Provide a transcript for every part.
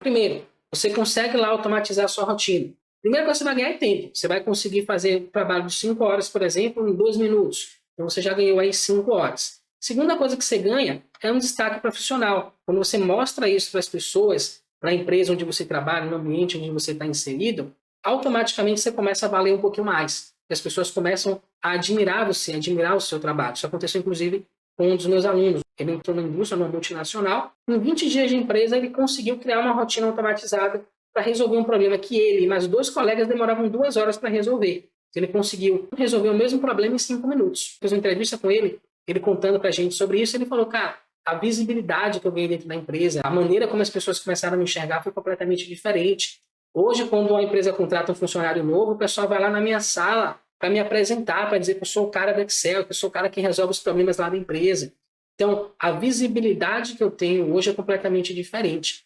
Primeiro, você consegue lá automatizar a sua rotina. Primeira coisa que você vai ganhar é tempo. Você vai conseguir fazer trabalho de 5 horas, por exemplo, em 2 minutos. Então você já ganhou aí 5 horas. Segunda coisa que você ganha é um destaque profissional. Quando você mostra isso para as pessoas, para a empresa onde você trabalha, no ambiente onde você está inserido, automaticamente você começa a valer um pouquinho mais. As pessoas começam a admirar você, admirar o seu trabalho. Isso aconteceu, inclusive, com um dos meus alunos. Ele entrou na indústria, numa multinacional. Em 20 dias de empresa, ele conseguiu criar uma rotina automatizada para resolver um problema que ele e mais 2 colegas demoravam 2 horas para resolver. Ele conseguiu resolver o mesmo problema em 5 minutos. Fiz uma entrevista com ele contando para a gente sobre isso. Ele falou, cara, a visibilidade que eu ganhei dentro da empresa, a maneira como as pessoas começaram a me enxergar foi completamente diferente. Hoje, quando uma empresa contrata um funcionário novo, o pessoal vai lá na minha sala para me apresentar, para dizer que eu sou o cara do Excel, que eu sou o cara que resolve os problemas lá da empresa. Então, a visibilidade que eu tenho hoje é completamente diferente.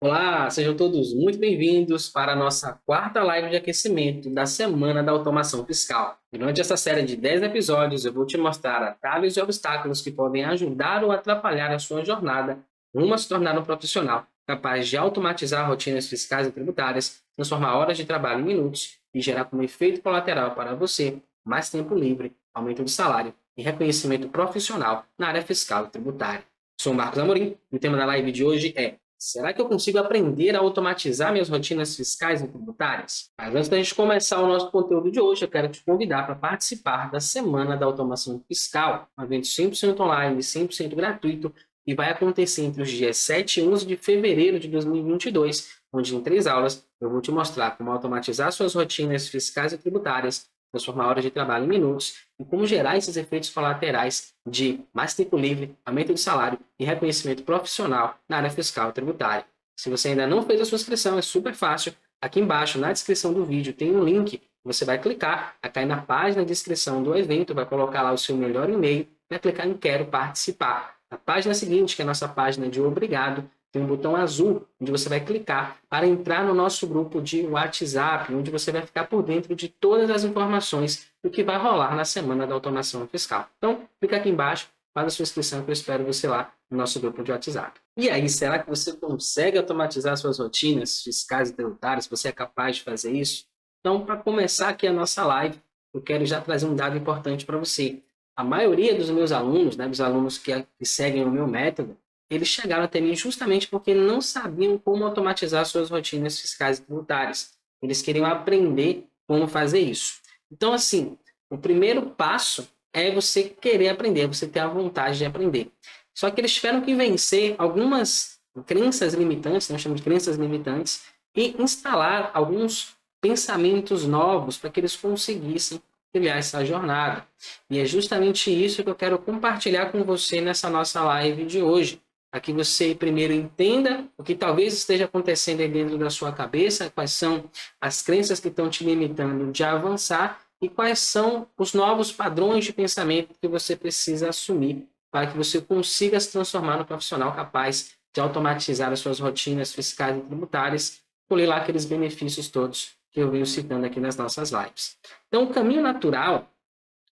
Olá, sejam todos muito bem-vindos para a nossa 4ª live de aquecimento da Semana da Automação Fiscal. Durante essa série de 10 episódios, eu vou te mostrar atalhos e obstáculos que podem ajudar ou atrapalhar a sua jornada rumo a se tornar um profissional capaz de automatizar rotinas fiscais e tributárias, transformar horas de trabalho em minutos e gerar como efeito colateral para você mais tempo livre, aumento de salário e reconhecimento profissional na área fiscal e tributária. Sou Marcos Amorim e o tema da live de hoje é: será que eu consigo aprender a automatizar minhas rotinas fiscais e tributárias? Mas antes da gente começar o nosso conteúdo de hoje, eu quero te convidar para participar da Semana da Automação Fiscal, um evento 100% online, 100% gratuito, e vai acontecer entre os dias 7 e 11 de fevereiro de 2022, onde em 3 aulas eu vou te mostrar como automatizar suas rotinas fiscais e tributárias, transformar horas de trabalho em minutos e como gerar esses efeitos colaterais de mais tempo livre, aumento de salário e reconhecimento profissional na área fiscal e tributária. Se você ainda não fez a sua inscrição, é super fácil. Aqui embaixo, na descrição do vídeo, tem um link. Você vai clicar, vai cair na página de inscrição do evento, vai colocar lá o seu melhor e-mail, vai clicar em Quero Participar. Na página seguinte, que é a nossa página de Obrigado, tem um botão azul onde você vai clicar para entrar no nosso grupo de WhatsApp, onde você vai ficar por dentro de todas as informações do que vai rolar na Semana da Automação Fiscal. Então, clica aqui embaixo, faz a sua inscrição que eu espero você lá no nosso grupo de WhatsApp. E aí, será que você consegue automatizar suas rotinas fiscais e tributárias? Você é capaz de fazer isso? Então, para começar aqui a nossa live, eu quero já trazer um dado importante para você. A maioria dos meus alunos, dos alunos que seguem o meu método, eles chegaram até mim justamente porque não sabiam como automatizar suas rotinas fiscais e tributárias. Eles queriam aprender como fazer isso. Então, assim, o primeiro passo é você querer aprender, você ter a vontade de aprender. Só que eles tiveram que vencer algumas crenças limitantes, nós chamamos de crenças limitantes, e instalar alguns pensamentos novos para que eles conseguissem trilhar essa jornada. E é justamente isso que eu quero compartilhar com você nessa nossa live de hoje. Para que você primeiro entenda o que talvez esteja acontecendo aí dentro da sua cabeça, quais são as crenças que estão te limitando de avançar e quais são os novos padrões de pensamento que você precisa assumir para que você consiga se transformar no profissional capaz de automatizar as suas rotinas fiscais e tributárias, colher lá aqueles benefícios todos que eu venho citando aqui nas nossas lives. Então, o caminho natural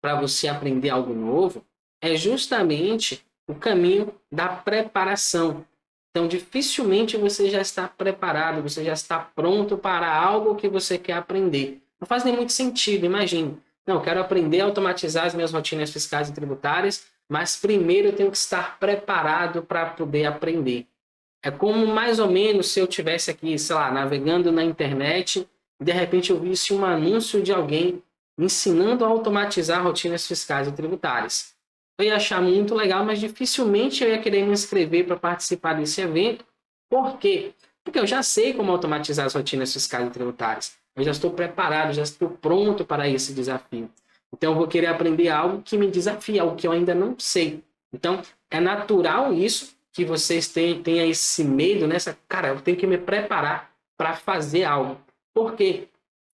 para você aprender algo novo é justamente o caminho da preparação. Então, dificilmente você já está preparado, você já está pronto para algo que você quer aprender. Não faz nem muito sentido, imagine. Não, eu quero aprender a automatizar as minhas rotinas fiscais e tributárias, mas primeiro eu tenho que estar preparado para poder aprender. É como mais ou menos se eu estivesse aqui, sei lá, navegando na internet e de repente eu visse um anúncio de alguém ensinando a automatizar rotinas fiscais e tributárias. Eu ia achar muito legal, mas dificilmente eu ia querer me inscrever para participar desse evento. Por quê? Porque eu já sei como automatizar as rotinas fiscais e tributárias. Eu já estou preparado, já estou pronto para esse desafio. Então, eu vou querer aprender algo que me desafia, algo que eu ainda não sei. Então, é natural isso, que vocês tenham esse medo, cara, eu tenho que me preparar para fazer algo. Por quê?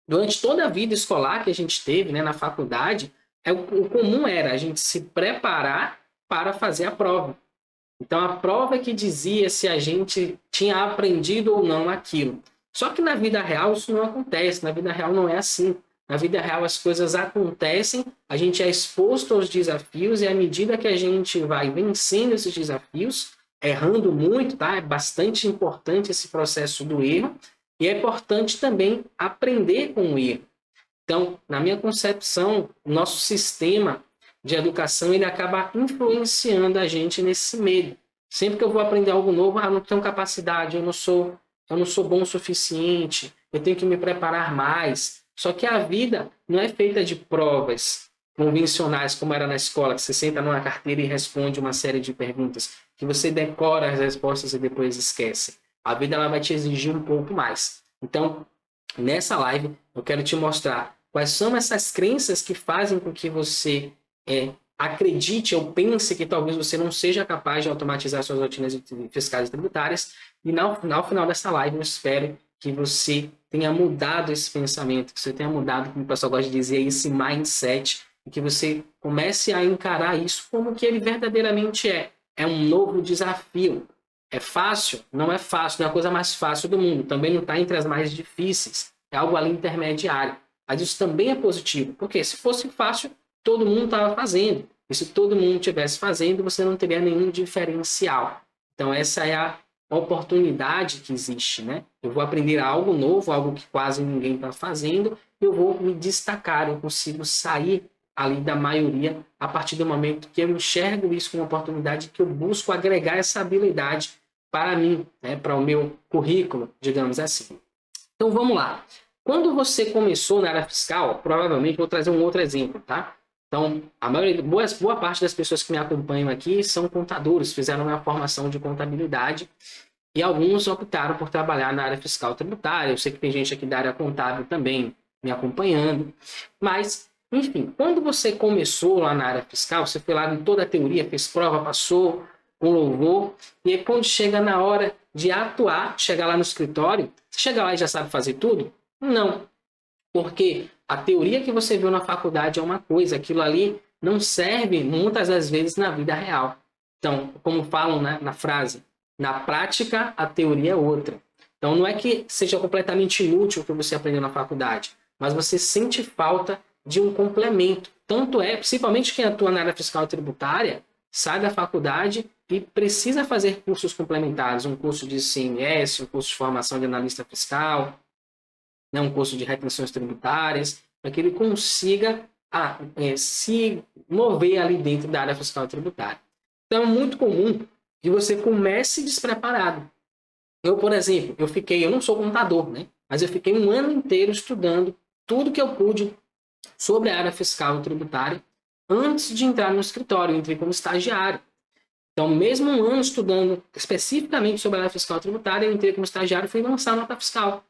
Durante toda a vida escolar que a gente teve, na faculdade, o comum era a gente se preparar para fazer a prova. Então, a prova é que dizia se a gente tinha aprendido ou não aquilo. Só que na vida real isso não acontece, na vida real não é assim. Na vida real as coisas acontecem, a gente é exposto aos desafios e à medida que a gente vai vencendo esses desafios, errando muito, tá? É bastante importante esse processo do erro e é importante também aprender com o erro. Então, na minha concepção, o nosso sistema de educação ele acaba influenciando a gente nesse medo. Sempre que eu vou aprender algo novo, não tenho capacidade, eu não sou bom o suficiente, eu tenho que me preparar mais. Só que a vida não é feita de provas convencionais, como era na escola, que você senta numa carteira e responde uma série de perguntas, que você decora as respostas e depois esquece. A vida ela vai te exigir um pouco mais. Então, nessa live, eu quero te mostrar quais são essas crenças que fazem com que você acredite ou pense que talvez você não seja capaz de automatizar suas rotinas fiscais e tributárias. E no final dessa live, eu espero que você tenha mudado esse pensamento, que você tenha mudado, como o pessoal gosta de dizer, esse mindset, e que você comece a encarar isso como que ele verdadeiramente é. É um novo desafio. É fácil? Não é fácil, não é a coisa mais fácil do mundo. Também não está entre as mais difíceis. É algo ali intermediário. Mas isso também é positivo, porque se fosse fácil, todo mundo estava fazendo. E se todo mundo estivesse fazendo, você não teria nenhum diferencial. Então essa é a oportunidade que existe, né? Eu vou aprender algo novo, algo que quase ninguém está fazendo, eu vou me destacar, eu consigo sair ali da maioria a partir do momento que eu enxergo isso como uma oportunidade, que eu busco agregar essa habilidade para mim, né? Para o meu currículo, digamos assim. Então vamos lá. Quando você começou na área fiscal, provavelmente vou trazer um outro exemplo, tá? Então, boa parte das pessoas que me acompanham aqui são contadores, fizeram uma formação de contabilidade e alguns optaram por trabalhar na área fiscal tributária. Eu sei que tem gente aqui da área contábil também me acompanhando. Mas, enfim, quando você começou lá na área fiscal, você foi lá em toda a teoria, fez prova, passou com louvor, e aí quando chega na hora de atuar, chegar lá no escritório, você chega lá e já sabe fazer tudo? Não, porque a teoria que você viu na faculdade é uma coisa, aquilo ali não serve muitas das vezes na vida real. Então, como falam, né, na frase, na prática a teoria é outra. Então não é que seja completamente inútil o que você aprendeu na faculdade, mas você sente falta de um complemento. Tanto é, principalmente quem atua na área fiscal e tributária, sai da faculdade e precisa fazer cursos complementares, um curso de CMS, um curso de formação de analista fiscal, né, um curso de retenções tributárias, para que ele consiga se mover ali dentro da área fiscal e tributária. Então, é muito comum que você comece despreparado. Eu, por exemplo, eu não sou contador, né? Mas eu fiquei um ano inteiro estudando tudo que eu pude sobre a área fiscal e tributária antes de entrar no escritório. Eu entrei como estagiário. Então, mesmo um ano estudando especificamente sobre a área fiscal e tributária, eu entrei como estagiário e fui lançar a nota fiscal.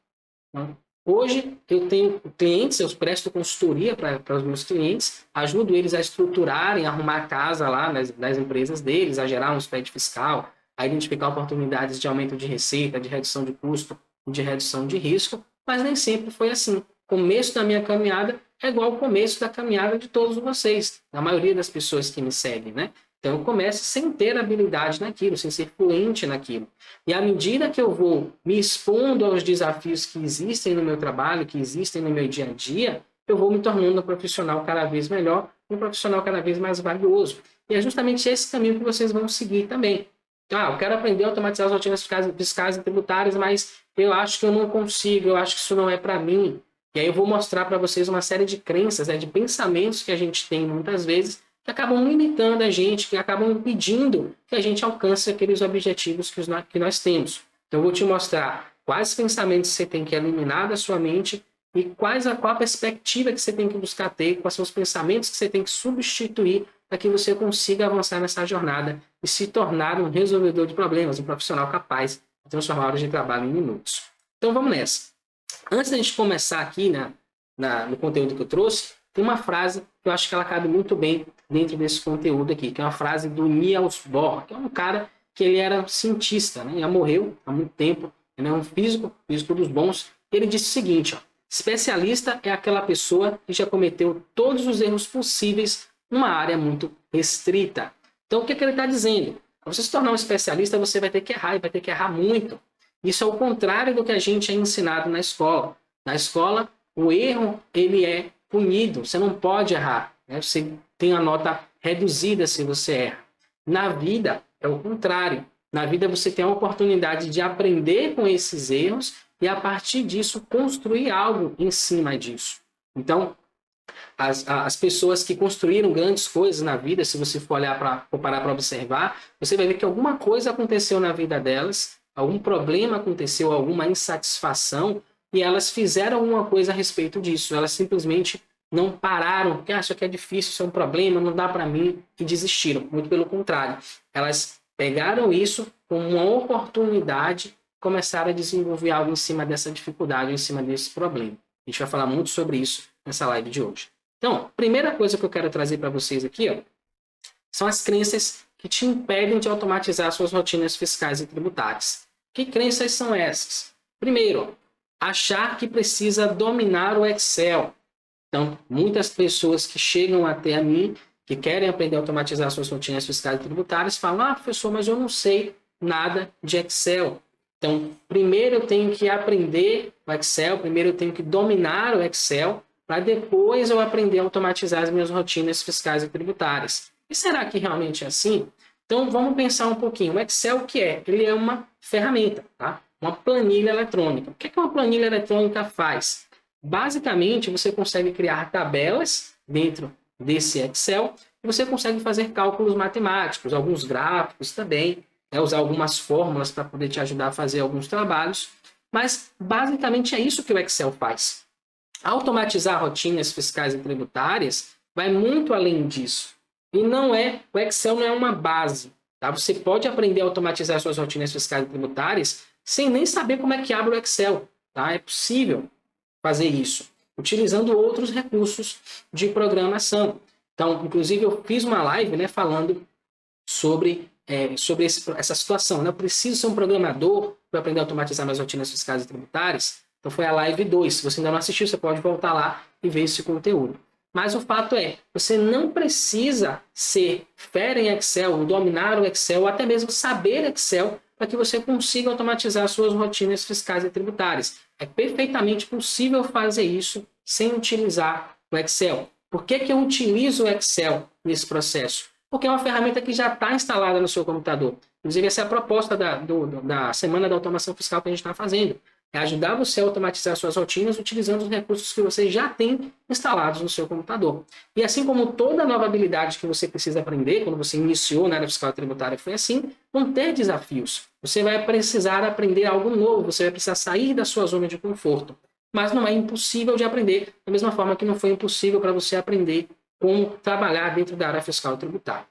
Então, hoje, eu tenho clientes, eu presto consultoria para os meus clientes, ajudo eles a estruturarem, a arrumar a casa lá nas empresas deles, a gerar um spread fiscal, a identificar oportunidades de aumento de receita, de redução de custo, de redução de risco, mas nem sempre foi assim. O começo da minha caminhada é igual ao começo da caminhada de todos vocês, da maioria das pessoas que me seguem, né? Então, eu começo sem ter habilidade naquilo, sem ser fluente naquilo. E à medida que eu vou me expondo aos desafios que existem no meu trabalho, que existem no meu dia a dia, eu vou me tornando um profissional cada vez melhor, um profissional cada vez mais valioso. E é justamente esse caminho que vocês vão seguir também. Eu quero aprender a automatizar as rotinas fiscais e tributárias, mas eu acho que eu não consigo, eu acho que isso não é para mim. E aí eu vou mostrar para vocês uma série de crenças, de pensamentos que a gente tem muitas vezes, que acabam limitando a gente, que acabam impedindo que a gente alcance aqueles objetivos que nós temos. Então eu vou te mostrar quais pensamentos você tem que eliminar da sua mente e qual a perspectiva que você tem que buscar ter, quais são os pensamentos que você tem que substituir para que você consiga avançar nessa jornada e se tornar um resolvedor de problemas, um profissional capaz de transformar horas de trabalho em minutos. Então vamos nessa. Antes da gente começar aqui no conteúdo que eu trouxe, tem uma frase que eu acho que ela cabe muito bem dentro desse conteúdo aqui, que é uma frase do Niels Bohr, que é um cara que ele era cientista, né? Já morreu há muito tempo, ele é um físico dos bons. Ele disse o seguinte, especialista é aquela pessoa que já cometeu todos os erros possíveis numa área muito restrita. Então, o que ele está dizendo? Para você se tornar um especialista, você vai ter que errar, e vai ter que errar muito. Isso é o contrário do que a gente é ensinado na escola. Na escola, o erro ele é punido, você não pode errar, né? Você tem a nota reduzida se você erra. Na vida é o contrário. Na vida você tem a oportunidade de aprender com esses erros e a partir disso construir algo em cima disso. Então, as pessoas que construíram grandes coisas na vida, se você for olhar parar para observar, você vai ver que alguma coisa aconteceu na vida delas, algum problema aconteceu, alguma insatisfação, e elas fizeram alguma coisa a respeito disso. Elas simplesmente não pararam, porque isso aqui é difícil, isso é um problema, não dá para mim, e desistiram. Muito pelo contrário. Elas pegaram isso como uma oportunidade, começaram a desenvolver algo em cima dessa dificuldade, em cima desse problema. A gente vai falar muito sobre isso nessa live de hoje. Então, primeira coisa que eu quero trazer para vocês aqui, são as crenças que te impedem de automatizar suas rotinas fiscais e tributárias. Que crenças são essas? Primeiro, achar que precisa dominar o Excel. Então, muitas pessoas que chegam até a mim, que querem aprender a automatizar suas rotinas fiscais e tributárias, falam, professor, mas eu não sei nada de Excel. Então, primeiro eu tenho que aprender o Excel, primeiro eu tenho que dominar o Excel, para depois eu aprender a automatizar as minhas rotinas fiscais e tributárias. E será que realmente é assim? Então, vamos pensar um pouquinho. O Excel, o que é? Ele é uma ferramenta, tá? Uma planilha eletrônica. O que uma planilha eletrônica faz? Basicamente, você consegue criar tabelas dentro desse Excel e você consegue fazer cálculos matemáticos, alguns gráficos também, usar algumas fórmulas para poder te ajudar a fazer alguns trabalhos. Mas, basicamente, é isso que o Excel faz. Automatizar rotinas fiscais e tributárias vai muito além disso. E o Excel não é uma base. Tá? Você pode aprender a automatizar suas rotinas fiscais e tributárias sem nem saber como é que abre o Excel. Tá? É possível fazer isso, utilizando outros recursos de programação. Então, inclusive, eu fiz uma live, né, falando sobre essa situação. Né? Eu preciso ser um programador para aprender a automatizar minhas rotinas fiscais e tributárias. Então foi a live 2. Se você ainda não assistiu, você pode voltar lá e ver esse conteúdo. Mas o fato é, você não precisa ser fera em Excel, dominar o Excel, ou até mesmo saber Excel, para que você consiga automatizar suas rotinas fiscais e tributárias. É perfeitamente possível fazer isso sem utilizar o Excel. Por que eu utilizo o Excel nesse processo? Porque é uma ferramenta que já está instalada no seu computador. Inclusive, essa é a proposta da Semana da Automação Fiscal que a gente está fazendo. É ajudar você a automatizar suas rotinas utilizando os recursos que você já tem instalados no seu computador. E assim como toda nova habilidade que você precisa aprender, quando você iniciou na área fiscal e tributária foi assim, vão ter desafios. Você vai precisar aprender algo novo, você vai precisar sair da sua zona de conforto. Mas não é impossível de aprender, da mesma forma que não foi impossível para você aprender como trabalhar dentro da área fiscal e tributária.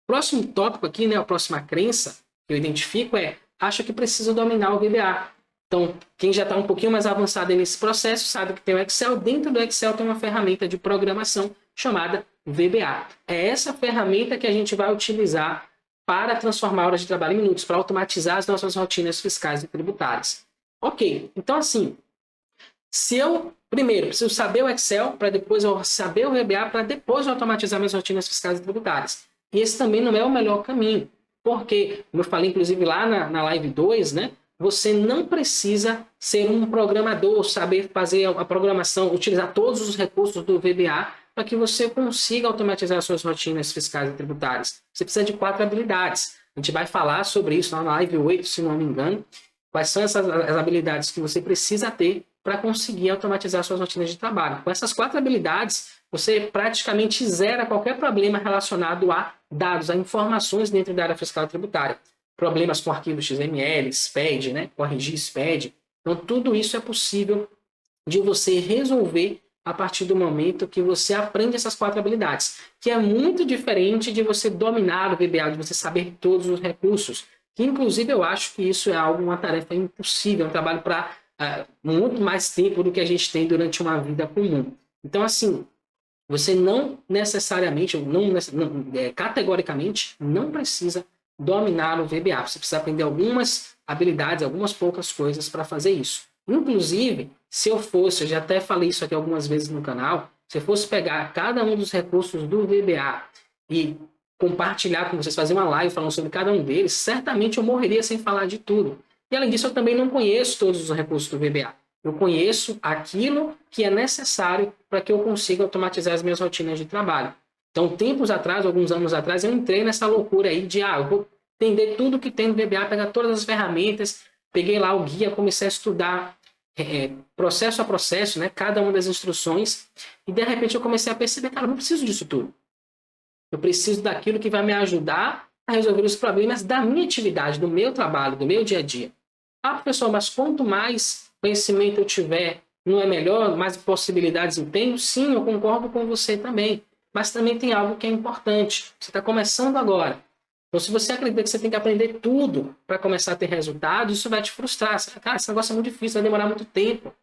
Próximo tópico aqui, né, a próxima crença que eu identifico acha que precisa dominar o VBA. Então, quem já está um pouquinho mais avançado nesse processo sabe que tem o Excel. Dentro do Excel tem uma ferramenta de programação chamada VBA. É essa ferramenta que a gente vai utilizar para transformar horas de trabalho em minutos, para automatizar as nossas rotinas fiscais e tributárias. Ok, então assim, se eu primeiro preciso saber o Excel, para depois eu saber o VBA, para depois eu automatizar minhas rotinas fiscais e tributárias. E esse também não é o melhor caminho, porque, como eu falei inclusive lá na live 2, né? Você não precisa ser um programador, saber fazer a programação, utilizar todos os recursos do VBA para que você consiga automatizar suas rotinas fiscais e tributárias. Você precisa de 4 habilidades. A gente vai falar sobre isso na live 8, se não me engano. Quais são as habilidades que você precisa ter para conseguir automatizar suas rotinas de trabalho. Com essas 4 habilidades, você praticamente zera qualquer problema relacionado a dados, a informações dentro da área fiscal e tributária. Problemas com arquivos XML, SPED, né? Corrigir SPED. Então, tudo isso é possível de você resolver a partir do momento que você aprende essas 4 habilidades, que é muito diferente de você dominar o VBA, de você saber todos os recursos, que inclusive eu acho que isso é uma tarefa impossível, um trabalho para muito mais tempo do que a gente tem durante uma vida comum. Então, assim, você não necessariamente, categoricamente, não precisa dominar o VBA. Você precisa aprender algumas habilidades, algumas poucas coisas para fazer isso. Inclusive, se eu já até falei isso aqui algumas vezes no canal, se eu fosse pegar cada um dos recursos do VBA e compartilhar com vocês, fazer uma live falando sobre cada um deles, certamente eu morreria sem falar de tudo. E além disso, eu também não conheço todos os recursos do VBA. Eu conheço aquilo que é necessário para que eu consiga automatizar as minhas rotinas de trabalho. Então, tempos atrás, alguns anos atrás, eu entrei nessa loucura aí de, eu vou entender tudo que tem no VBA, pegar todas as ferramentas, peguei lá o guia, comecei a estudar processo a processo, né, cada uma das instruções, e de repente eu comecei a perceber, cara, eu não preciso disso tudo. Eu preciso daquilo que vai me ajudar a resolver os problemas da minha atividade, do meu trabalho, do meu dia a dia. Professor, mas quanto mais conhecimento eu tiver, não é melhor? Mais possibilidades eu tenho? Sim, eu concordo com você também. Mas também tem algo que é importante. Você está começando agora. Então, se você acredita que você tem que aprender tudo para começar a ter resultados, isso vai te frustrar. Cara, esse negócio é muito difícil, vai demorar muito tempo.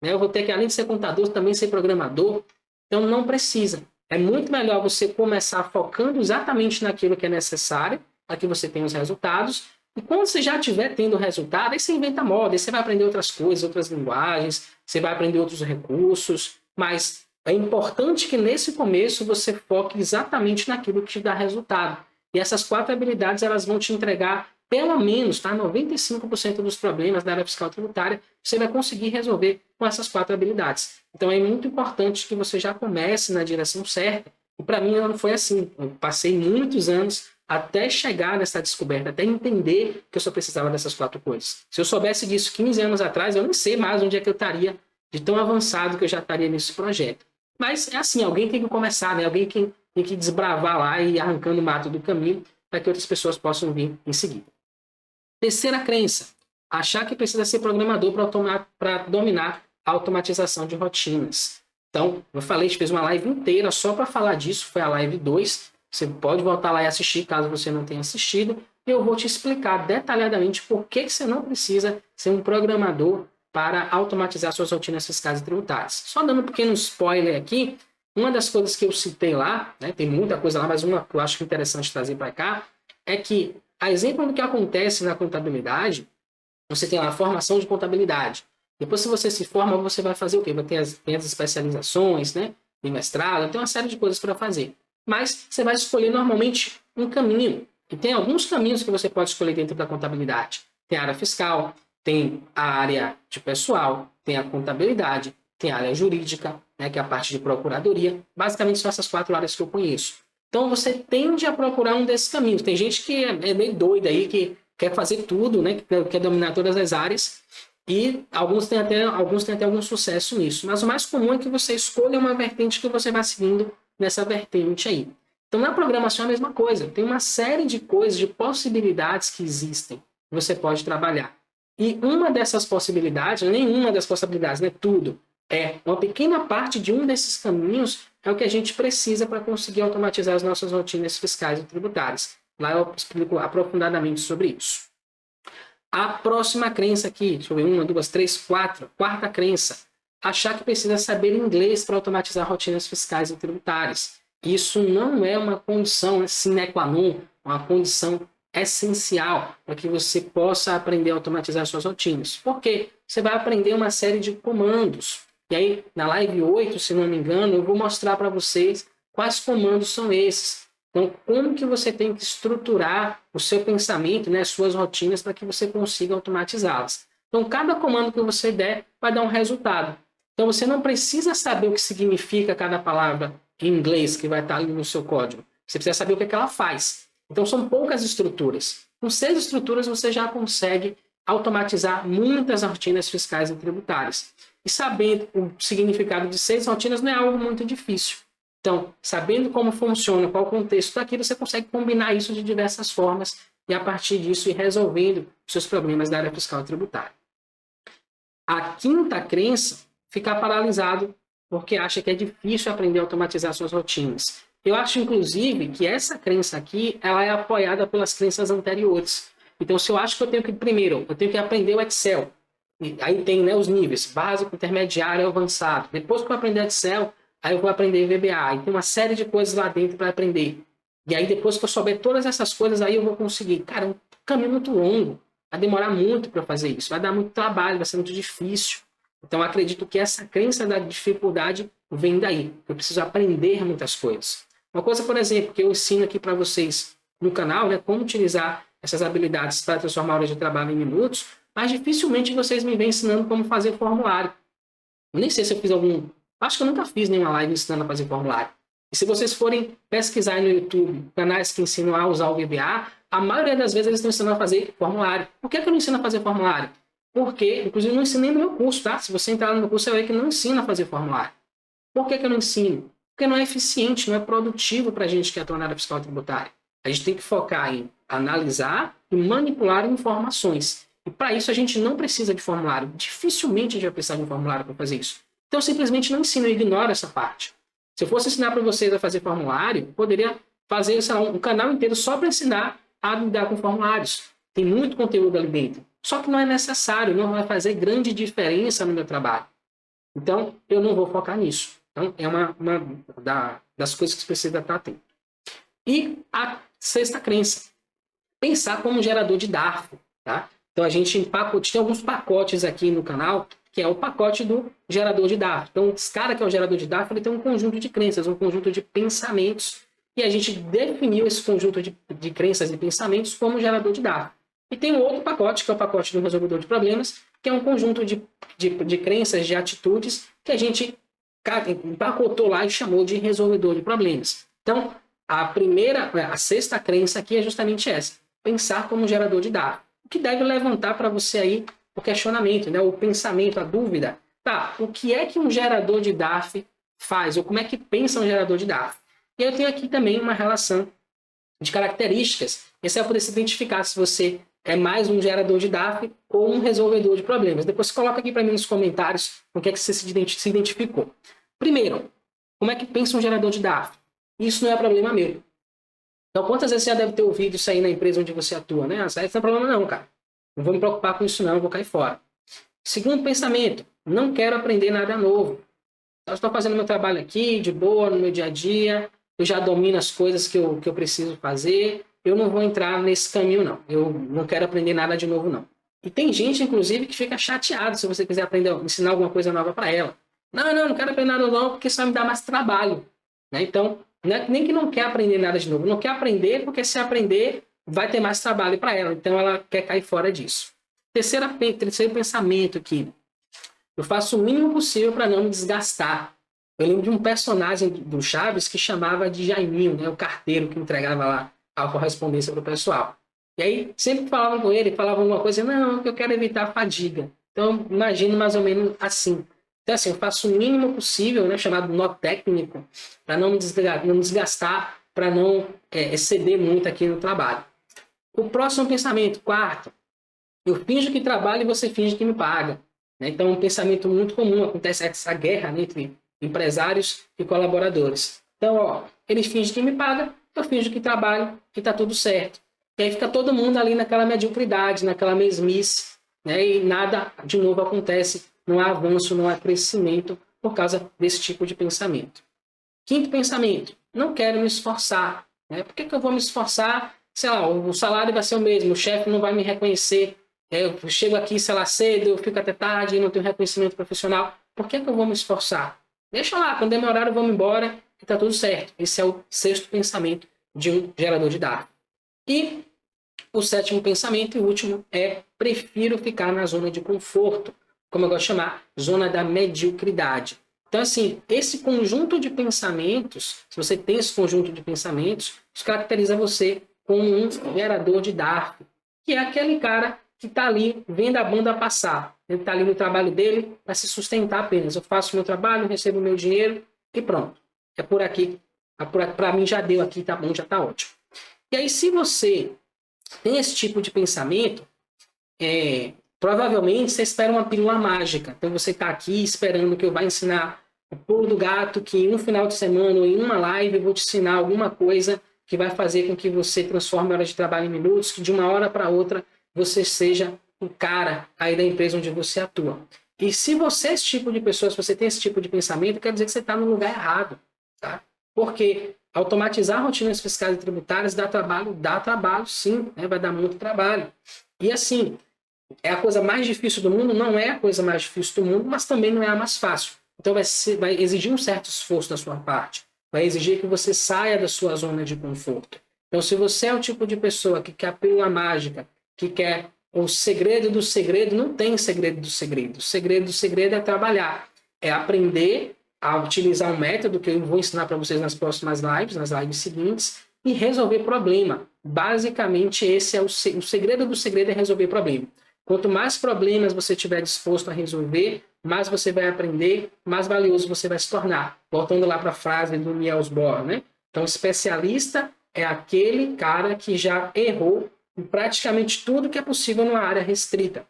Eu vou ter que, além de ser contador, também ser programador. Então, não precisa. É muito melhor você começar focando exatamente naquilo que é necessário, para que você tenha os resultados. E quando você já estiver tendo resultado, aí você inventa moda, aí você vai aprender outras coisas, outras linguagens, você vai aprender outros recursos. Mas é importante que nesse começo você foque exatamente naquilo que te dá resultado. E essas 4 habilidades elas vão te entregar pelo menos 95% dos problemas da área fiscal tributária, você vai conseguir resolver com essas 4 habilidades. Então é muito importante que você já comece na direção certa. E para mim não foi assim. Eu passei muitos anos até chegar nessa descoberta, até entender que eu só precisava dessas 4 coisas. Se eu soubesse disso 15 anos atrás, eu nem sei mais onde é que eu estaria de tão avançado que eu já estaria nesse projeto. Mas é assim, alguém tem que começar, né? Alguém tem que desbravar lá e ir arrancando o mato do caminho para que outras pessoas possam vir em seguida. Terceira crença, achar que precisa ser programador para dominar a automatização de rotinas. Então, eu falei, a gente fez uma live inteira só para falar disso, foi a live 2. Você pode voltar lá e assistir, caso você não tenha assistido. Eu vou te explicar detalhadamente por que você não precisa ser um programador para automatizar suas rotinas fiscais e tributárias. Só dando um pequeno spoiler aqui, uma das coisas que eu citei lá, né, tem muita coisa lá, mas uma que eu acho interessante trazer para cá, é que, a exemplo do que acontece na contabilidade, você tem lá a formação de contabilidade. Depois, se você se forma, você vai fazer o quê? Tem as especializações, né? Tem mestrado, tem uma série de coisas para fazer. Mas você vai escolher normalmente um caminho. E tem alguns caminhos que você pode escolher dentro da contabilidade. Tem a área fiscal, tem a área de pessoal, tem a contabilidade, tem a área jurídica, né, que é a parte de procuradoria. Basicamente são essas 4 áreas que eu conheço. Então você tende a procurar um desses caminhos. Tem gente que é meio doida aí, que quer fazer tudo, né, que quer dominar todas as áreas, e alguns têm até algum sucesso nisso. Mas o mais comum é que você escolha uma vertente que você vai seguindo nessa vertente aí. Então na programação é a mesma coisa. Tem uma série de coisas, de possibilidades que existem que você pode trabalhar. E uma dessas possibilidades, nenhuma das possibilidades, né, tudo, uma pequena parte de um desses caminhos é o que a gente precisa para conseguir automatizar as nossas rotinas fiscais e tributárias. Lá eu explico aprofundadamente sobre isso. A próxima crença aqui, deixa eu ver, 1, 2, 3, 4. Quarta crença, achar que precisa saber inglês para automatizar rotinas fiscais e tributárias. Isso não é uma condição sine qua non, uma condição essencial para que você possa aprender a automatizar suas rotinas. Por quê? Você vai aprender uma série de comandos. E aí, na live 8, se não me engano, eu vou mostrar para vocês quais comandos são esses. Então, como que você tem que estruturar o seu pensamento, né, suas rotinas, para que você consiga automatizá-las. Então, cada comando que você der vai dar um resultado. Então, você não precisa saber o que significa cada palavra em inglês que vai estar ali no seu código. Você precisa saber o que é que ela faz. Então, são poucas estruturas. Com 6 estruturas, você já consegue automatizar muitas rotinas fiscais e tributárias. E sabendo o significado de 6 rotinas não é algo muito difícil. Então, sabendo como funciona, qual o contexto daquilo, você consegue combinar isso de diversas formas e, a partir disso, ir resolvendo os seus problemas da área fiscal e tributária. A quinta crença, ficar paralisado porque acha que é difícil aprender a automatizar suas rotinas. Eu acho, inclusive, que essa crença aqui ela é apoiada pelas crenças anteriores. Então, se eu acho que primeiro, eu tenho que aprender o Excel. E aí tem, né, os níveis, básico, intermediário e avançado. Depois que eu aprender Excel, aí eu vou aprender VBA. E tem uma série de coisas lá dentro para aprender. E aí, depois que eu souber todas essas coisas, aí eu vou conseguir. Cara, é um caminho muito longo. Vai demorar muito para fazer isso. Vai dar muito trabalho, vai ser muito difícil. Então, eu acredito que essa crença da dificuldade vem daí. Eu preciso aprender muitas coisas. Uma coisa, por exemplo, que eu ensino aqui para vocês no canal, né, como utilizar essas habilidades para transformar horas de trabalho em minutos. mas dificilmente vocês me vêm ensinando como fazer formulário. Eu nem sei se eu fiz algum... Acho que eu nunca fiz nenhuma live ensinando a fazer formulário. E se vocês forem pesquisar no YouTube canais que ensinam a usar o VBA, a maioria das vezes eles estão ensinando a fazer formulário. Por que eu não ensino a fazer formulário? Porque, inclusive, eu não ensinei no meu curso, tá? Se você entrar no meu curso, você vai ver que não ensina a fazer formulário. Por que eu não ensino? Porque não é eficiente, não é produtivo para a gente que atua na área fiscal tributária. A gente tem que focar em analisar e manipular informações. E para isso a gente não precisa de formulário. Dificilmente a gente vai precisar de um formulário para fazer isso. Então eu simplesmente não ensino, eu ignoro essa parte. Se eu fosse ensinar para vocês a fazer formulário, eu poderia fazer, sei lá, um canal inteiro só para ensinar a lidar com formulários. Tem muito conteúdo ali dentro. Só que não é necessário, não vai fazer grande diferença no meu trabalho. Então, eu não vou focar nisso. Então, é uma das coisas que você precisa estar atento. E a sexta crença, pensar como gerador de DARF. Tá? Então, a gente tem alguns pacotes aqui no canal, que é o pacote do gerador de DARF. Então, esse cara que é o gerador de DARF, ele tem um conjunto de crenças, um conjunto de pensamentos, e a gente definiu esse conjunto de crenças e pensamentos como gerador de DARF. E tem um outro pacote, que é o pacote do resolvedor de problemas, que é um conjunto de crenças, de atitudes, que a gente empacotou lá e chamou de resolvedor de problemas. Então, a sexta crença aqui é justamente essa, pensar como gerador de DARF. O que deve levantar para você aí o questionamento, né? O pensamento, a dúvida. Tá, o que é que um gerador de DARF faz? Ou como é que pensa um gerador de DARF? E eu tenho aqui também uma relação de características. Esse é para poder se identificar se você é mais um gerador de DARF ou um resolvedor de problemas. Depois coloca aqui para mim nos comentários o que é que você se identificou. Primeiro, como é que pensa um gerador de DARF? Isso não é problema meu. Então, quantas vezes você já deve ter ouvido isso aí na empresa onde você atua, né? Isso não é problema não, cara. Não vou me preocupar com isso não, vou cair fora. Segundo pensamento, não quero aprender nada novo. Eu estou fazendo meu trabalho aqui, de boa, no meu dia a dia, eu já domino as coisas que eu preciso fazer, eu não vou entrar nesse caminho não. Eu não quero aprender nada de novo não. E tem gente, inclusive, que fica chateado se você quiser aprender, ensinar alguma coisa nova para ela. Não quero aprender nada novo porque isso vai me dar mais trabalho. Né? Então, nem que não quer aprender nada de novo. Não quer aprender porque se aprender vai ter mais trabalho para ela. Então, ela quer cair fora disso. Terceiro pensamento aqui. Eu faço o mínimo possível para não me desgastar. Eu lembro de um personagem do Chaves que chamava de Jaiminho, né? O carteiro que entregava lá a correspondência para o pessoal. E aí, sempre que falavam com ele, falavam alguma coisa, não, eu quero evitar a fadiga. Então, imagino mais ou menos assim. Então, assim, eu faço o mínimo possível, né, chamado nó técnico, para não me desgastar, para não exceder muito aqui no trabalho. O próximo pensamento, quarto, eu finjo que trabalho e você finge que me paga. Né? Então, um pensamento muito comum, acontece essa guerra, né, entre empresários e colaboradores. Então, ó, ele finge que me paga, eu finjo que trabalho, que está tudo certo. E aí fica todo mundo ali naquela mediocridade, naquela mesmice, né, e nada de novo acontece. Não há avanço, não há crescimento por causa desse tipo de pensamento. Quinto pensamento, não quero me esforçar. Né? Por que eu vou me esforçar? Sei lá, o salário vai ser o mesmo, o chefe não vai me reconhecer. Eu chego aqui, sei lá, cedo, eu fico até tarde e não tenho reconhecimento profissional. Por que eu vou me esforçar? Deixa lá, quando der meu horário eu vou me embora e está tudo certo. Esse é o sexto pensamento de um gerador de DARF. E o sétimo pensamento e último é prefiro ficar na zona de conforto, como eu gosto de chamar, zona da mediocridade. Então, assim, esse conjunto de pensamentos, se você tem esse conjunto de pensamentos, isso caracteriza você como um gerador de DARF, que é aquele cara que está ali vendo a banda passar. Ele está ali no trabalho dele para se sustentar apenas. Eu faço o meu trabalho, recebo o meu dinheiro e pronto. É por aqui. Para mim já deu aqui, tá bom, já está ótimo. E aí, se você tem esse tipo de pensamento, provavelmente você espera uma pílula mágica. Então você está aqui esperando que eu vá ensinar o pulo do gato, que em um final de semana ou em uma live eu vou te ensinar alguma coisa que vai fazer com que você transforme horas de trabalho em minutos, que de uma hora para outra você seja o cara aí da empresa onde você atua. E se você é esse tipo de pessoa, se você tem esse tipo de pensamento, quer dizer que você está no lugar errado. Tá? Porque automatizar rotinas fiscais e tributárias dá trabalho sim, né? Vai dar muito trabalho. E assim, é a coisa mais difícil do mundo? Não é a coisa mais difícil do mundo, mas também não é a mais fácil. Então vai exigir um certo esforço da sua parte. Vai exigir que você saia da sua zona de conforto. Então, se você é o tipo de pessoa que quer a pílula mágica, que quer o segredo do segredo não tem segredo do segredo. O segredo do segredo é trabalhar, é aprender a utilizar um método que eu vou ensinar para vocês nas próximas lives, nas lives seguintes, e resolver problema. Basicamente, esse é o segredo do segredo é resolver problema. Quanto mais problemas você estiver disposto a resolver, mais você vai aprender, mais valioso você vai se tornar. Voltando lá para a frase do Niels Bohr, né? Então, especialista é aquele cara que já errou em praticamente tudo que é possível numa área restrita.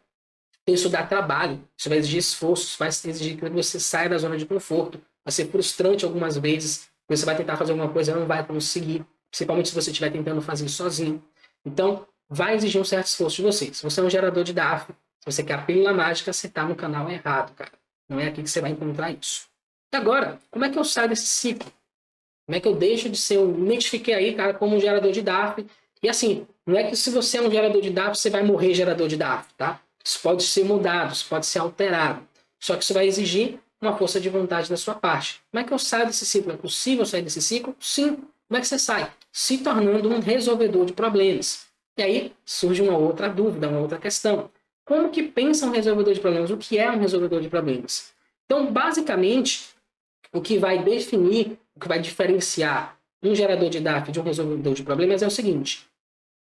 Isso dá trabalho, isso vai exigir esforço, isso vai exigir que você saia da zona de conforto, vai ser frustrante algumas vezes, você vai tentar fazer alguma coisa e não vai conseguir, principalmente se você estiver tentando fazer sozinho. Então, vai exigir um certo esforço de você. Se você é um gerador de DAF, se você quer a pílula mágica, você está no canal errado, cara. Não é aqui que você vai encontrar isso. E agora, como é que eu saio desse ciclo? Como é que eu deixo de ser, eu me identifiquei aí, cara, como um gerador de DAF. E assim, não é que se você é um gerador de DAF, você vai morrer gerador de DAF, tá? Isso pode ser mudado, isso pode ser alterado. Só que isso vai exigir uma força de vontade da sua parte. Como é que eu saio desse ciclo? É possível sair desse ciclo? Sim. Como é que você sai? Se tornando um resolvedor de problemas. E aí surge uma outra dúvida, uma outra questão. Como que pensa um resolvedor de problemas? O que é um resolvedor de problemas? Então, basicamente, o que vai definir, o que vai diferenciar um gerador de DAF de um resolvedor de problemas é o seguinte.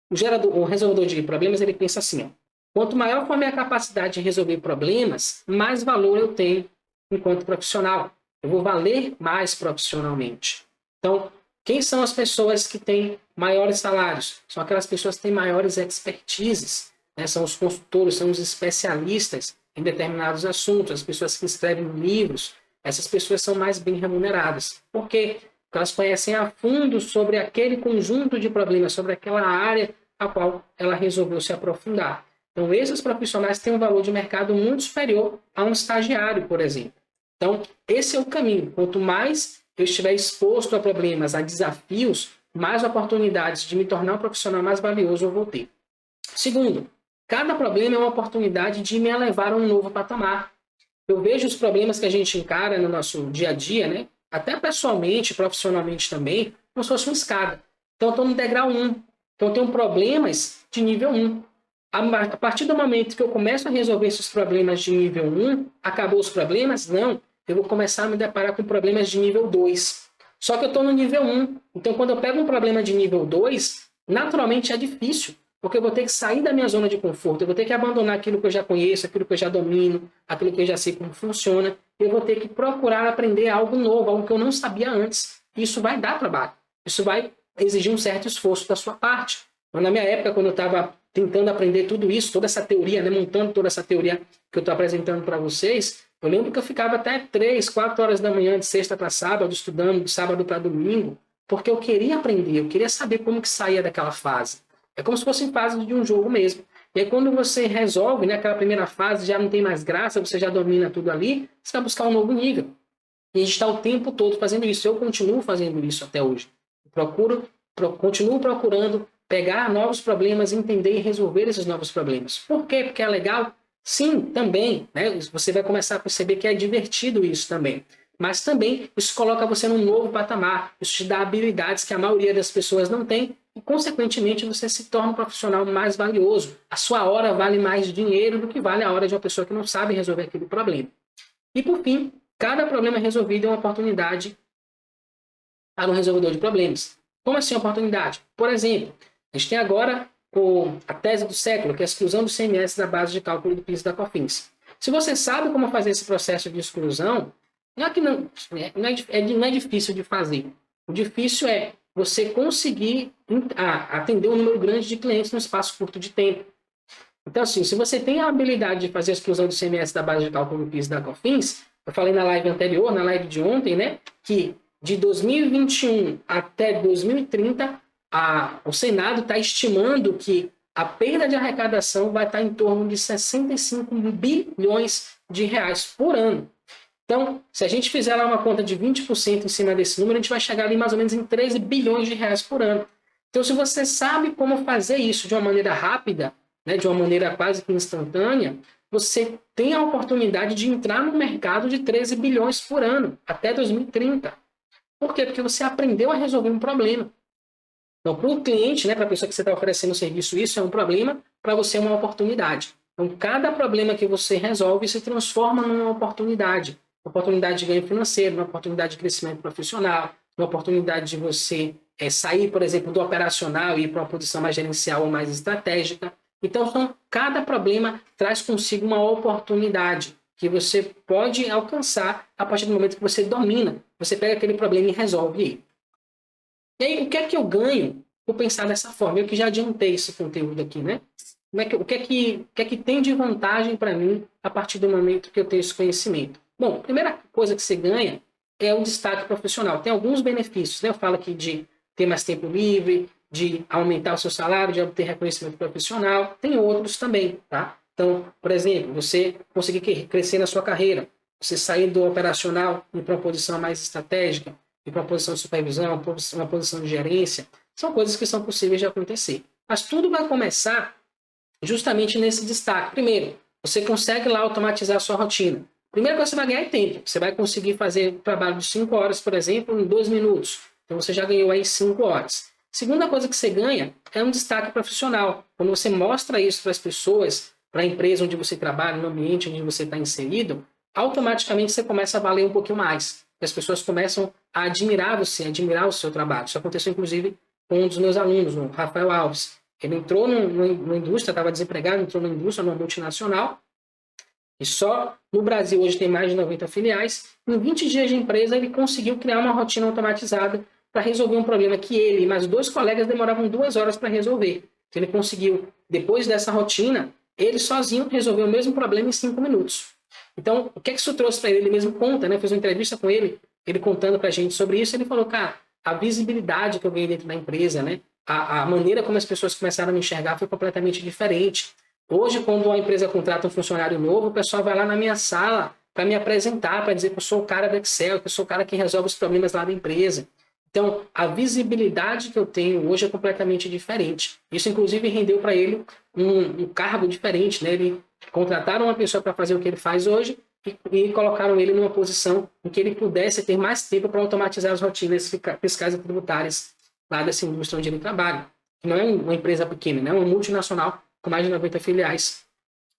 O resolvedor de problemas, ele pensa assim, ó, quanto maior for a minha capacidade de resolver problemas, mais valor eu tenho enquanto profissional. Eu vou valer mais profissionalmente. Então, quem são as pessoas que têm maiores salários? São aquelas pessoas que têm maiores expertises, né? São os consultores, são os especialistas em determinados assuntos, as pessoas que escrevem livros. Essas pessoas são mais bem remuneradas. Por quê? Porque elas conhecem a fundo sobre aquele conjunto de problemas, sobre aquela área a qual ela resolveu se aprofundar. Então, esses profissionais têm um valor de mercado muito superior a um estagiário, por exemplo. Então, esse é o caminho. Quanto mais eu estiver exposto a problemas, a desafios, mais oportunidades de me tornar um profissional mais valioso eu vou ter. Segundo, cada problema é uma oportunidade de me elevar a um novo patamar. Eu vejo os problemas que a gente encara no nosso dia a dia, né? Até pessoalmente, profissionalmente também, como se fosse uma escada. Então, eu estou no degrau 1. Então, eu tenho problemas de nível 1. A partir do momento que eu começo a resolver esses problemas de nível 1, acabou os problemas? Não. Eu vou começar a me deparar com problemas de nível 2. Só que eu estou no nível 1. Então, quando eu pego um problema de nível 2, naturalmente é difícil. Porque eu vou ter que sair da minha zona de conforto, eu vou ter que abandonar aquilo que eu já conheço, aquilo que eu já domino, aquilo que eu já sei como funciona. Eu vou ter que procurar aprender algo novo, algo que eu não sabia antes. Isso vai dar trabalho. Isso vai exigir um certo esforço da sua parte. Mas na minha época, quando eu estava tentando aprender tudo isso, toda essa teoria, né, montando toda essa teoria que eu estou apresentando para vocês, eu lembro que eu ficava até 3, 4 horas da manhã, de sexta para sábado, estudando, de sábado para domingo, porque eu queria aprender, eu queria saber como que saía daquela fase. É como se fosse em fase de um jogo mesmo. E aí quando você resolve, né, aquela primeira fase, já não tem mais graça, você já domina tudo ali, você vai buscar um novo nível. E a gente está o tempo todo fazendo isso. Eu continuo fazendo isso até hoje. Continuo procurando pegar novos problemas, entender e resolver esses novos problemas. Por quê? Porque é legal? Sim, também. Né? Você vai começar a perceber que é divertido isso também. Mas também isso coloca você num novo patamar. Isso te dá habilidades que a maioria das pessoas não tem e, consequentemente, você se torna um profissional mais valioso. A sua hora vale mais dinheiro do que vale a hora de uma pessoa que não sabe resolver aquele problema. E, por fim, cada problema resolvido é uma oportunidade para um resolvedor de problemas. Como assim oportunidade? Por exemplo, a gente tem agora a tese do século, que é a exclusão do CMS da base de cálculo do PIS e da COFINS. Se você sabe como fazer esse processo de exclusão, não é difícil de fazer. O difícil é você conseguir atender um número grande de clientes num espaço curto de tempo. Então, assim, se você tem a habilidade de fazer a exclusão do CMS da base de cálculo do PIS e da COFINS, eu falei na live anterior, na live de ontem, né, que de 2021 até 2030, o Senado está estimando que a perda de arrecadação vai estar em torno de 65 bilhões de reais por ano. Então, se a gente fizer lá uma conta de 20% em cima desse número, a gente vai chegar ali mais ou menos em 13 bilhões de reais por ano. Então, se você sabe como fazer isso de uma maneira rápida, né, de uma maneira quase que instantânea, você tem a oportunidade de entrar no mercado de 13 bilhões por ano, até 2030. Por quê? Porque você aprendeu a resolver um problema. Então, para o cliente, né, para a pessoa que você está oferecendo o serviço, isso é um problema. para você uma oportunidade. Então, cada problema que você resolve se transforma numa oportunidade. Uma oportunidade de ganho financeiro, uma oportunidade de crescimento profissional, uma oportunidade de você sair, por exemplo, do operacional e ir para uma posição mais gerencial ou mais estratégica. Então, cada problema traz consigo uma oportunidade que você pode alcançar a partir do momento que você domina. Você pega aquele problema e resolve ele. E aí, o que é que eu ganho por pensar dessa forma? Eu que já adiantei esse conteúdo aqui, né? O que é que tem de vantagem para mim a partir do momento que eu tenho esse conhecimento? Bom, a primeira coisa que você ganha é o destaque profissional. Tem alguns benefícios, né? Eu falo aqui de ter mais tempo livre, de aumentar o seu salário, de obter reconhecimento profissional. Tem outros também, tá? Então, por exemplo, você conseguir crescer na sua carreira, você sair do operacional e ir para uma posição mais estratégica, ir para uma posição de supervisão, uma posição de gerência, são coisas que são possíveis de acontecer. Mas tudo vai começar justamente nesse destaque. Primeiro, você consegue lá automatizar a sua rotina. Primeira coisa que você vai ganhar é tempo. Você vai conseguir fazer trabalho de 5 horas, por exemplo, em 2 minutos. Então você já ganhou aí 5 horas. Segunda coisa que você ganha é um destaque profissional. Quando você mostra isso para as pessoas, para a empresa onde você trabalha, no ambiente onde você está inserido, automaticamente você começa a valer um pouquinho mais. As pessoas começam a admirar você, a admirar o seu trabalho. Isso aconteceu, inclusive, com um dos meus alunos, o Rafael Alves. Ele entrou numa indústria, estava desempregado, entrou na indústria, numa multinacional, e só no Brasil hoje tem mais de 90 filiais. Em 20 dias de empresa, ele conseguiu criar uma rotina automatizada para resolver um problema que ele e mais 2 colegas demoravam 2 horas para resolver. Então, ele conseguiu, depois dessa rotina, ele sozinho resolveu o mesmo problema em 5 minutos. Então, o que isso trouxe para ele? Ele mesmo conta, né? Fiz uma entrevista com ele, ele contando para a gente sobre isso. Ele falou, cara, a visibilidade que eu ganhei dentro da empresa, né? A maneira como as pessoas começaram a me enxergar foi completamente diferente. Hoje, quando uma empresa contrata um funcionário novo, o pessoal vai lá na minha sala para me apresentar, para dizer que eu sou o cara do Excel, que eu sou o cara que resolve os problemas lá da empresa. Então, a visibilidade que eu tenho hoje é completamente diferente. Isso, inclusive, rendeu para ele um cargo diferente, né? Ele contrataram uma pessoa para fazer o que ele faz hoje e colocaram ele numa posição em que ele pudesse ter mais tempo para automatizar as rotinas fiscais e tributárias lá dessa indústria onde ele trabalha. Não é uma empresa pequena, né? É uma multinacional com mais de 90 filiais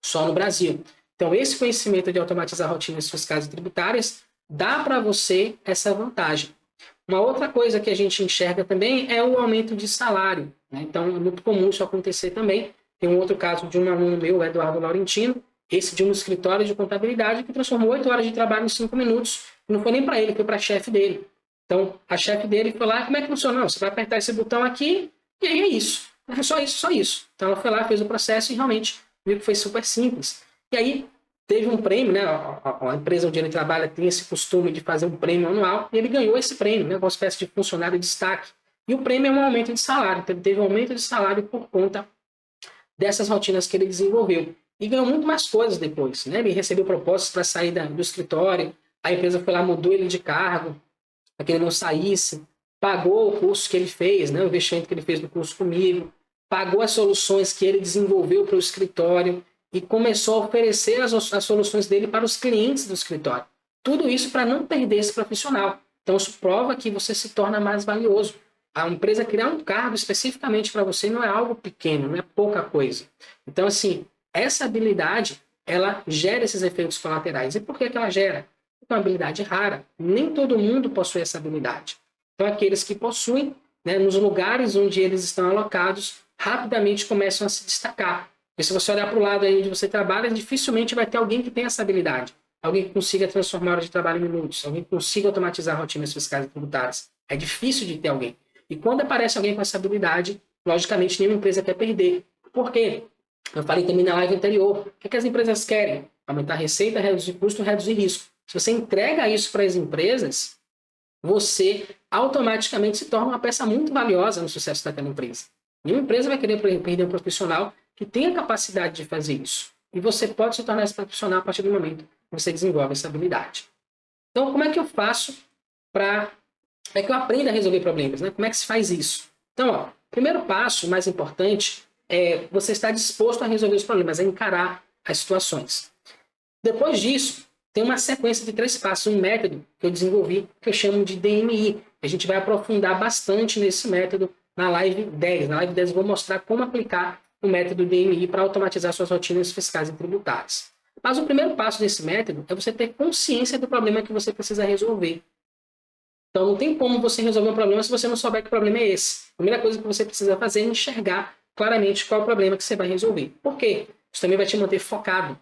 só no Brasil. Então, esse conhecimento de automatizar rotinas fiscais e tributárias dá para você essa vantagem. Uma outra coisa que a gente enxerga também é o aumento de salário, né? Então, é muito comum isso acontecer também. Tem um outro caso de um aluno meu, o Eduardo Laurentino, esse de um escritório de contabilidade que transformou 8 horas de trabalho em 5 minutos. Não foi nem para ele, foi para a chefe dele. Então, a chefe dele foi lá, como é que funciona? Não, você vai apertar esse botão aqui e aí é isso. É só isso, só isso. Então, ela foi lá, fez o processo e realmente viu que foi super simples. E aí, teve um prêmio, né? A empresa onde ele trabalha tem esse costume de fazer um prêmio anual e ele ganhou esse prêmio, né? Uma espécie de funcionário de destaque. E o prêmio é um aumento de salário. Então, ele teve um aumento de salário por conta dessas rotinas que ele desenvolveu. E ganhou muito mais coisas depois, né? Ele recebeu propostas para sair do escritório, a empresa foi lá, mudou ele de cargo, para que ele não saísse, pagou o curso que ele fez, né? O investimento que ele fez no curso comigo, pagou as soluções que ele desenvolveu para o escritório e começou a oferecer as soluções dele para os clientes do escritório. Tudo isso para não perder esse profissional. Então, isso prova que você se torna mais valioso. A empresa criar um cargo especificamente para você não é algo pequeno, não é pouca coisa. Então, assim, essa habilidade, ela gera esses efeitos colaterais. E por que ela gera? É uma habilidade rara. Nem todo mundo possui essa habilidade. Então, aqueles que possuem, né, nos lugares onde eles estão alocados, rapidamente começam a se destacar. E se você olhar para o lado aí onde você trabalha, dificilmente vai ter alguém que tenha essa habilidade. Alguém que consiga transformar a hora de trabalho em minutos. Alguém que consiga automatizar rotinas fiscais e tributárias. É difícil de ter alguém. E quando aparece alguém com essa habilidade, logicamente nenhuma empresa quer perder. Por quê? Eu falei também na live anterior. O que as empresas querem? Aumentar a receita, reduzir custo, reduzir risco. Se você entrega isso para as empresas, você automaticamente se torna uma peça muito valiosa no sucesso daquela empresa. Nenhuma empresa vai querer perder um profissional que tenha capacidade de fazer isso. E você pode se tornar esse profissional a partir do momento que você desenvolve essa habilidade. Então, como é que eu faço para... Como é que eu aprendo a resolver problemas, né? Como é que se faz isso? Então, ó, primeiro passo, mais importante, é você estar disposto a resolver os problemas, a encarar as situações. Depois disso, tem uma sequência de 3 passos, um método que eu desenvolvi, que eu chamo de DMI. A gente vai aprofundar bastante nesse método na live 10. Na live 10 eu vou mostrar como aplicar o método DMI para automatizar suas rotinas fiscais e tributárias. Mas o primeiro passo desse método é você ter consciência do problema que você precisa resolver. Então, não tem como você resolver um problema se você não souber que o problema é esse. A primeira coisa que você precisa fazer é enxergar claramente qual é o problema que você vai resolver. Por quê? Isso também vai te manter focado.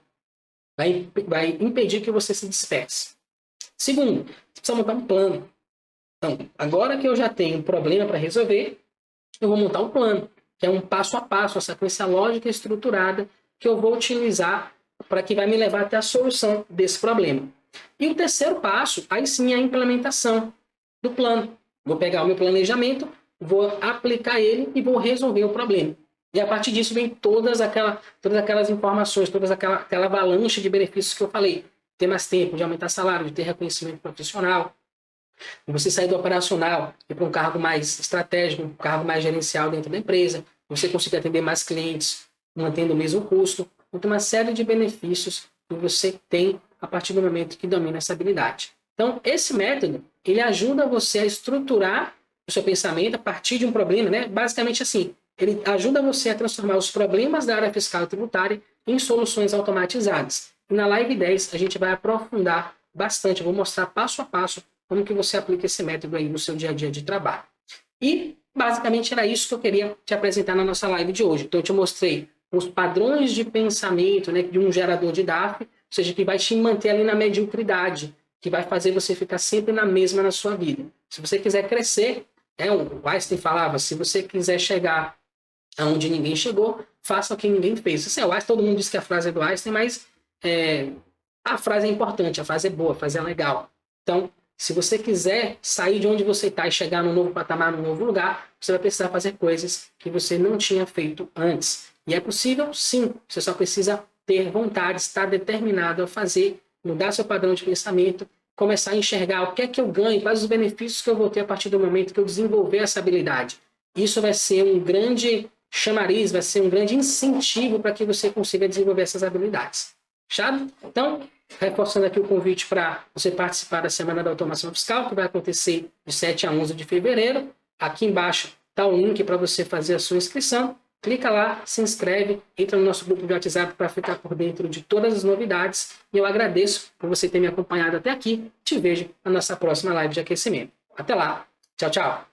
Vai impedir que você se disperse. Segundo, você precisa montar um plano. Então, agora que eu já tenho um problema para resolver, eu vou montar um plano, que é um passo a passo, uma sequência lógica e estruturada que eu vou utilizar para que vai me levar até a solução desse problema. E o terceiro passo, aí sim, é a implementação do plano. Vou pegar o meu planejamento, vou aplicar ele e vou resolver o problema. E a partir disso vem todas aquelas informações, toda aquela avalanche de benefícios que eu falei. Ter mais tempo, de aumentar salário, de ter reconhecimento profissional, de você sair do operacional e para um cargo mais estratégico, um cargo mais gerencial dentro da empresa, você conseguir atender mais clientes, mantendo o mesmo custo. Então, uma série de benefícios que você tem a partir do momento que domina essa habilidade. Então, esse método, ele ajuda você a estruturar o seu pensamento a partir de um problema, né? Basicamente assim, ele ajuda você a transformar os problemas da área fiscal e tributária em soluções automatizadas. E na Live 10 a gente vai aprofundar bastante, eu vou mostrar passo a passo como que você aplica esse método aí no seu dia a dia de trabalho. E basicamente era isso que eu queria te apresentar na nossa live de hoje. Então eu te mostrei os padrões de pensamento, né, de um gerador de DARF, ou seja, que vai te manter ali na mediocridade, que vai fazer você ficar sempre na mesma na sua vida. Se você quiser crescer, o Einstein falava, se você quiser chegar aonde ninguém chegou, faça o que ninguém fez. Isso é o Einstein, todo mundo diz que a frase é do Einstein, mas a frase é importante, a frase é boa, a frase é legal. Então, se você quiser sair de onde você está e chegar num novo patamar, num novo lugar, você vai precisar fazer coisas que você não tinha feito antes. E é possível? Sim. Você só precisa ter vontade, estar determinado a fazer, mudar seu padrão de pensamento, começar a enxergar o que é que eu ganho, quais os benefícios que eu vou ter a partir do momento que eu desenvolver essa habilidade. Isso vai ser um grande chamariz, vai ser um grande incentivo para que você consiga desenvolver essas habilidades. Fechado? Então, reforçando aqui o convite para você participar da Semana da Automação Fiscal, que vai acontecer de 7 a 11 de fevereiro. Aqui embaixo está o link para você fazer a sua inscrição. Clica lá, se inscreve, entra no nosso grupo de WhatsApp para ficar por dentro de todas as novidades. E eu agradeço por você ter me acompanhado até aqui. Te vejo na nossa próxima live de aquecimento. Até lá. Tchau, tchau.